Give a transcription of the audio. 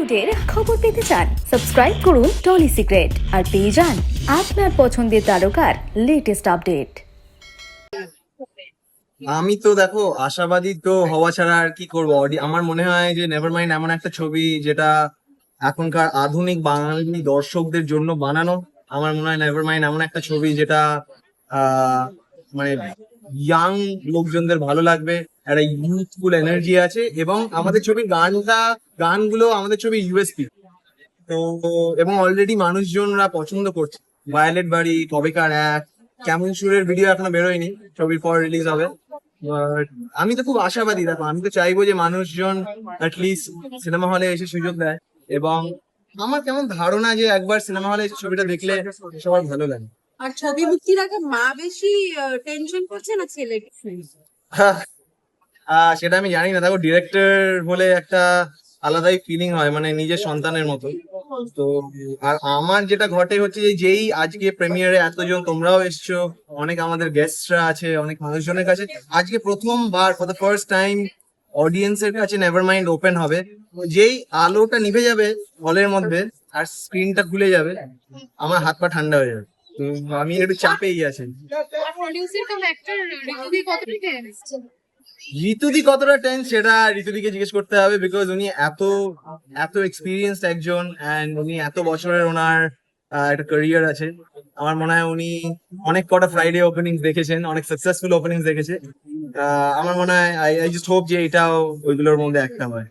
টলিউডের খবর পেতে চান সাবস্ক্রাইব করুন টলি সিক্রেট আর পেয়ে যান আপনার পছন্দের তারকার লেটেস্ট আপডেট। আমি তো দেখো আশাবাদী তো হওয়া ছাড়া আর কি করবো। আমার মনে হয় যে নেভারমাইন্ড এমন একটা ছবি যেটা এখনকার আধুনিক বাঙালি দর্শকদের জন্য বানানো। আমার মনে হয় নেভারমাইন্ড এমন একটা ছবি যেটা মানে ইয়াং লোকজনদের ভালো লাগবে, একটা ইউথফুল এনার্জি আছে, এবং আমাদের ছবির গানগুলো আমাদের ছবির ইউএসপি। তো এবং অলরেডি মানুষজনরা পছন্দ করছে। ভায়োলেট বাড়ি, কবেকার এক, কেমন সুরের ভিডিও এখনো বেরোয়নি, ছবির পর রিলিজ হবে। But আমি তো খুব আশাবাদী। দেখো, আমি তো চাইবো যে মানুষজন অ্যাটলিস্ট সিনেমা হলে এসে সুযোগ দেয়, এবং আমার কেমন ধারণা যে একবার সিনেমা হলে এসে ছবিটা দেখলে সবার ভালো লাগে। আর ছবি মুক্তির আগে মা বেশি টেনশন করছে না ছেলে? সেটা আমি জানি না। দেখো, ডিরেক্টর বলে একটা আলাদাই ফিলিং হয়, মানে নিজের সন্তানের মতো। তো আর আমার যেটা ঘটে হচ্ছে যে যেই আজকে প্রিমিয়ারে এতজন তোমরাও এসছো, অনেক আমাদের গেস্টরা আছে, অনেক মানুষজনের কাছে আজকে প্রথমবার ফর দ্য ফার্স্ট টাইম অডিয়েন্সের কাছে নেভারমাইন্ড ওপেন হবে। যেই আলোটা নিভে যাবে হলের মধ্যে আর স্ক্রিনটা খুলে যাবে, আমার হাত পা ঠান্ডা হয়ে যাবে। তো আমি একটু চাপেই আছি। প্রোডিউসার কাম অ্যাক্টর রিভিউ কতটা এসেছে? ঋতুদি কতটা টেন্স সেটা ঋতুদিকে জিজ্ঞেস করতে হবে, বিকজ উনি এত এত এক্সপিরিয়েন্সড একজন, অ্যান্ড উনি এত বছরের ওনার একটা ক্যারিয়ার আছে। আমার মনে হয় উনি অনেক কটা ফ্রাইডে ওপেনিংস দেখেছেন, অনেক সাকসেসফুল ওপেনিংস দেখেছে। আমার মনে হয় আই জাস্ট হোপ যে এটাও ওইগুলোর মধ্যে একটা হয়।